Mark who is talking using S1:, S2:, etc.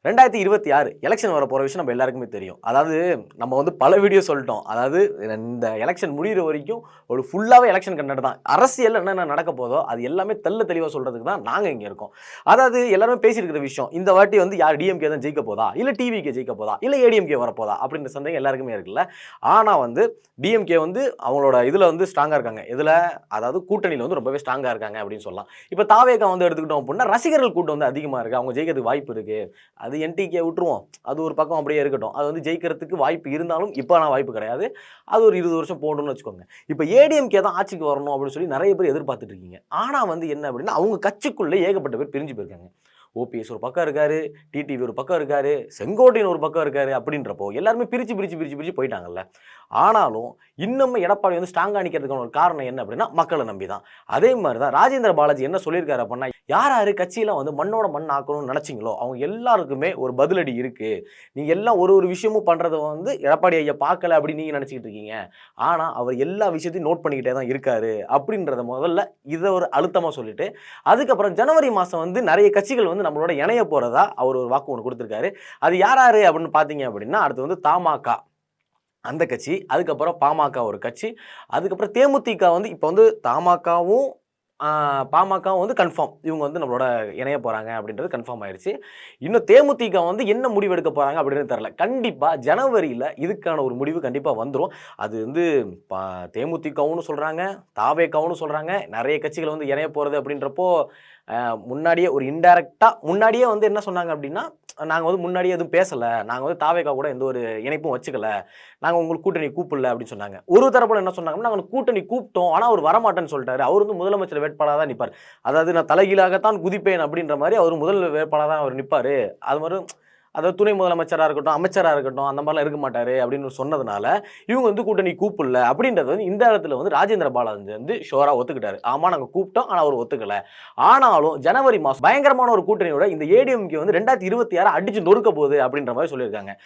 S1: 2026 election வரப்போற விஷயம் நம்ம எல்லாருக்குமே தெரியும். அதாவது நம்ம வந்து பல வீடியோ சொல்லிட்டோம். அதாவது இந்த எலெக்ஷன் முடியிற வரைக்கும் ஒரு ஃபுல்லாவே எலெக்ஷன் கண்டென்ட் தான். அரசியல்ல என்னென்ன நடக்க போதோ, அது எல்லாமே தெளிவா சொல்றதுக்கு தான் நாங்க இங்க இருக்கோம். அதாவது எல்லாருமே பேசியிருக்கிற விஷயம், இந்த வாட்டி வந்து யார் டிஎம்கே தான் ஜெயிக்க போதா? இல்ல டிவிகே ஜெயிக்க போதா? இல்ல ஏடிஎம்கே வரப்போதா? அப்படின்ற சந்தேகம் எல்லாருக்குமே இருக்குல்ல. ஆனா வந்து டிஎம்கே வந்து அவங்களோட இதுல வந்து ஸ்ட்ராங்கா இருக்காங்க. எதுல? அதாவது கூட்டணியில வந்து ரொம்பவே ஸ்ட்ராங்கா இருக்காங்க அப்படின்னு சொல்லலாம். இப்ப தாவேகா வந்து எடுத்துக்கிட்டோம் அப்படின்னா, ரசிகர்கள் கூட்டம் வந்து அதிகமா இருக்கு. அவங்க ஜெயிக்கிறதுக்கு வாய்ப்பு இருக்கு. அது என்டிகே விட்டுருவோம். அது ஒரு பக்கம் அப்படியே இருக்கட்டும். அது வந்து ஜெயிக்கிறதுக்கு வாய்ப்பு இருந்தாலும், இப்பலாம் வாய்ப்பு கிடையாது. அது ஒரு 20 வருஷம் போகணும்னு வச்சுக்கோங்க. இப்ப ஏடிஎம்கே தான் ஆட்சிக்கு வரணும் அப்படின்னு சொல்லி நெறைய பேர் எதிர்பார்த்துட்டு இருக்கீங்க. ஆனா வந்து என்ன அப்படின்னா, அவங்க கட்சிக்குள்ள ஏகப்பட்ட பேர் பிரிஞ்சு போயிருக்காங்க. ஓபிஎஸ் ஒரு பக்கம் இருக்காரு, டிடிவி ஒரு பக்கம் இருக்காரு, செங்கோட்டையன் ஒரு பக்கம் இருக்காரு அப்படின்றப்போ எல்லாருமே பிரிச்சு போயிட்டாங்கல்ல. ஆனாலும் இன்னுமே எடப்பாடி வந்து ஸ்ட்ராங்கா நிக்கிறதுக்கான ஒரு காரணம் என்ன அப்படின்னா, மக்கள நம்பி தான். அதே மாரி தான் ராஜேந்திர பாலாஜி என்ன சொல்லியிருக்காரு அப்படின்னா, யார் யாரு கட்சியில வந்து மண்ணோட மண் ஆக்கணும்னு நெனச்சீங்களோ, அவங்க எல்லாருக்குமே ஒரு பதிலடி இருக்கு. நீங்க எல்லாம் ஒரு ஒரு விஷயமும் பண்றத வந்து எடப்பாடி ஐயா பார்க்கல அப்படின்னு நீங்க நெனச்சுக்கிட்டு இருக்கீங்க. ஆனா, அவர் எல்லா விஷயத்தையும் நோட் பண்ணிக்கிட்டே தான் இருக்காரு. அப்படின்றத முதல்ல இத ஒரு அழுத்தமா சொல்லிட்டு, அதுக்கப்புறம் ஜனவரி மாசம் வந்து நெறைய கட்சிகள் வந்து நம்மளோட இணைய போறதா அவர் ஒரு வாக்கு ஒண்ணு குடுத்திருக்காரு. அது யார் யாரு அப்படின்னு பார்த்தீங்க அப்படின்னா, அடுத்து வந்து தமாகா அந்த கட்சி, அதுக்கப்புறம் பாமக ஒரு கட்சி, அதுக்கப்புறம் தேமுதிக வந்து இப்ப வந்து தமாகவும், பாமகவும் வந்து கன்ஃபார்ம். இவங்க வந்து நம்மளோட இணைய போறாங்க அப்படின்றது கன்ஃபார்ம் ஆயிருச்சு. இன்னும் தேமுதிக வந்து என்ன முடிவு எடுக்க போறாங்க அப்படின்னு தெரியல. கண்டிப்பா ஜனவரியில இதுக்கான ஒரு முடிவு கண்டிப்பா வந்துரும். அது வந்து ப தேமுதிகவுன்னு சொல்றாங்க, தாவேகாவுன்னு சொல்றாங்க. நெறைய கட்சிகள் வந்து இணைய போறது அப்படின்றப்போ, முன்னாடியே ஒரு இன்டைரக்ட்டா முன்னாடியே வந்து என்ன சொன்னாங்க அப்படின்னா, நாங்க வந்து முன்னாடியே எதுவும் பேசல. நாங்க வந்து தாவேகா கூட எந்த ஒரு இணைப்பும் வச்சுக்கல. நாங்க உங்களுக்கு கூட்டணி கூப்பிடல அப்படின்னு சொன்னாங்க. ஒரு தரப்புல என்ன சொன்னாங்கன்னா, நாங்க கூட்டணி கூப்பிட்டோம். ஆனா அவரு வரமாட்டேன்னு சொல்ட்டாரு. அவரு வந்து முதலமைச்சர் வேட்பாளரா தான் நிப்பாரு. அதாவது நான் தலைகீழாகத்தான் குதிப்பேன் அப்படின்ற மாரி அவரு முதல் வேட்பாளரா தான் அவரு நிப்பாரு. அது மாரி அதாவது துணை முதலமைச்சரா இருக்கட்டும், அமைச்சரா இருக்கட்டும், அந்த மாரிலாம் இருக்க மாட்டாரு அப்படின்னு சொன்னதுனால, இவங்க வந்து கூட்டணி கூப்பிடல அப்படின்றது வந்து இந்த இடத்துல வந்து ராஜேந்திர பாலாஜி வந்து ஷூரா ஒத்துக்கிட்டாரு. ஆமா நாங்க கூப்பிட்டோம். ஆனா அவரு ஒத்துக்கல. ஆனாலும் ஜனவரி மாசம் பயங்கரமான ஒரு கூட்டணியோட இந்த ஏடிஎம்கே வந்து 2026 அடிச்சு நொறுக்க போகுது அப்படின்ற மாரி சொல்லியிருக்காங்க.